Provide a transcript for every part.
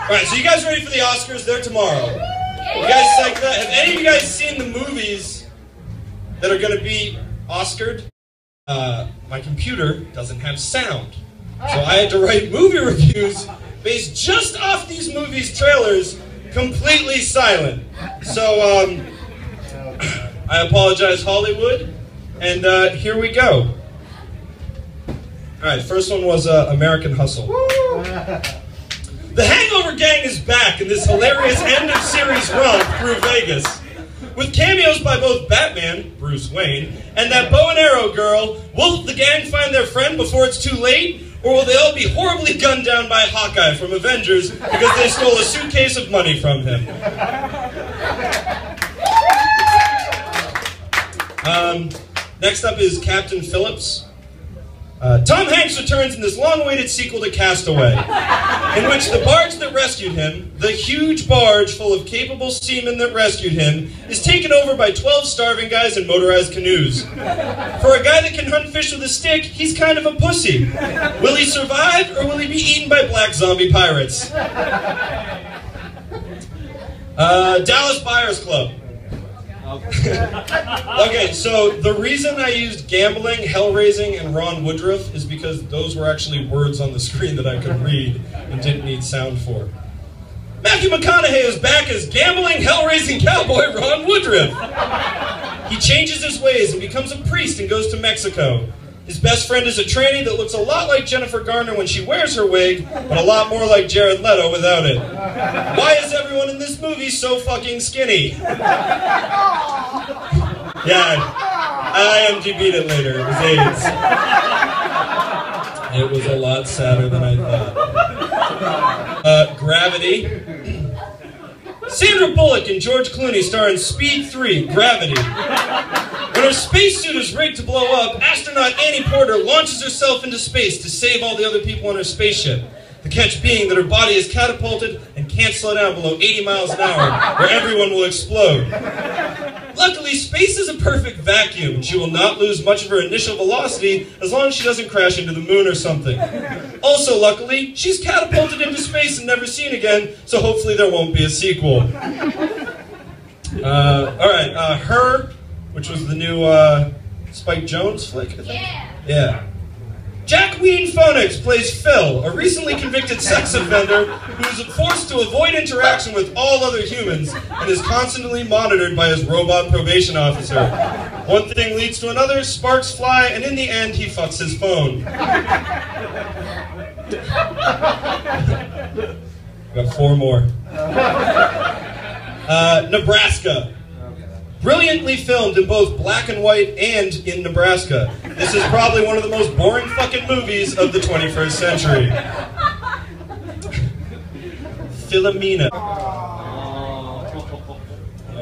Alright, so you guys ready for the Oscars? They're tomorrow. You guys psyched up? Have any of you guys seen the movies that are going to be Oscared? My computer doesn't have sound. So I had to write movie reviews based just off these movies' trailers, completely silent. So, I apologize, Hollywood, and here we go. Alright, first one was American Hustle. The Hangover Gang is back in this hilarious end-of-series romp through Vegas. With cameos by both Batman, Bruce Wayne, and that bow and arrow girl, will the gang find their friend before it's too late? Or will they all be horribly gunned down by Hawkeye from Avengers because they stole a suitcase of money from him? Next up is Captain Phillips. Tom Hanks returns in this long-awaited sequel to Castaway, in which the barge that rescued him, the huge barge full of capable seamen that rescued him, is taken over by 12 starving guys in motorized canoes. For a guy that can hunt fish with a stick, he's kind of a pussy. Will he survive, or will he be eaten by black zombie pirates? Dallas Buyers Club. Okay, so the reason I used gambling, hell-raising, and Ron Woodruff is because those were actually words on the screen that I could read and didn't need sound for. Matthew McConaughey is back as gambling, hell-raising cowboy Ron Woodruff. He changes his ways and becomes a priest and goes to Mexico. His best friend is a tranny that looks a lot like Jennifer Garner when she wears her wig, but a lot more like Jared Leto without it. Why is everyone in this movie so fucking skinny? Yeah, I IMDb'd it later. It was AIDS. It was a lot sadder than I thought. Gravity. Sandra Bullock and George Clooney star in Speed 3, Gravity. When her spacesuit is rigged to blow up, astronaut Annie Porter launches herself into space to save all the other people on her spaceship. The catch being that her body is catapulted and can't slow down below 80 miles an hour, where everyone will explode. Luckily, space is a perfect vacuum, and she will not lose much of her initial velocity as long as she doesn't crash into the moon or something. Also, luckily, she's catapulted into space and never seen again, so hopefully there won't be a sequel. Alright, Her, which was the new Spike Jonze flick, I think? Yeah. Jack Ween Phoenix plays Phil, a recently convicted sex offender who is forced to avoid interaction with all other humans and is constantly monitored by his robot probation officer. One thing leads to another, sparks fly, and in the end, he fucks his phone. Got 4 more. Nebraska. Brilliantly filmed in both black and white and in Nebraska. This is probably one of the most boring fucking movies of the 21st century. Philomena. I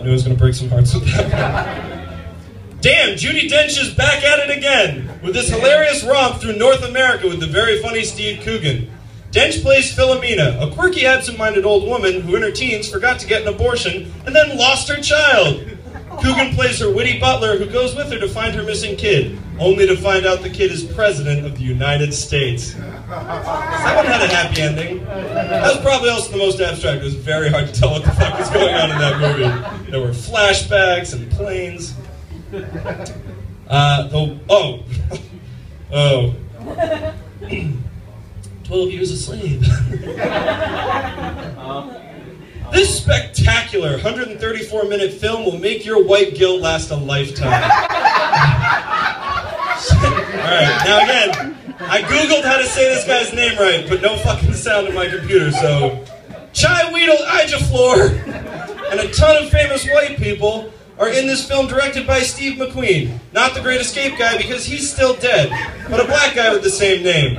knew I was going to break some hearts with that one. Damn, Judi Dench is back at it again with this hilarious romp through North America with the very funny Steve Coogan. Dench plays Philomena, a quirky, absent-minded old woman who in her teens forgot to get an abortion and then lost her child. Coogan plays her witty butler who goes with her to find her missing kid, only to find out the kid is President of the United States. That one had a happy ending. That was probably also the most abstract. It was very hard to tell what the fuck was going on in that movie. There were flashbacks and planes. 12 Years a Slave. This spectacular 134-minute film will make your white guilt last a lifetime. Alright, now again, I googled how to say this guy's name right, but no fucking sound in my computer, so... Chiweedle Ejiofor and a ton of famous white people are in this film directed by Steve McQueen. Not the Great Escape guy because he's still dead, but a black guy with the same name.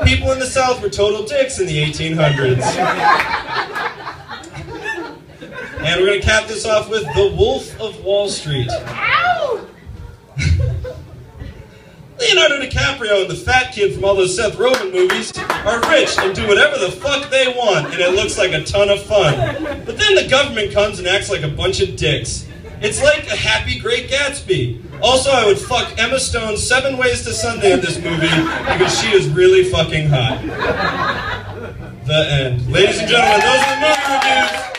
People in the South were total dicks in the 1800s. And we're going to cap this off with The Wolf of Wall Street. Ow! Leonardo DiCaprio and the fat kid from all those Seth Rogen movies are rich and do whatever the fuck they want, and it looks like a ton of fun. But then the government comes and acts like a bunch of dicks. It's like a happy Great Gatsby. Also, I would fuck Emma Stone 7 ways to Sunday in this movie because she is really fucking hot. The end. Ladies and gentlemen, those are the movie reviews.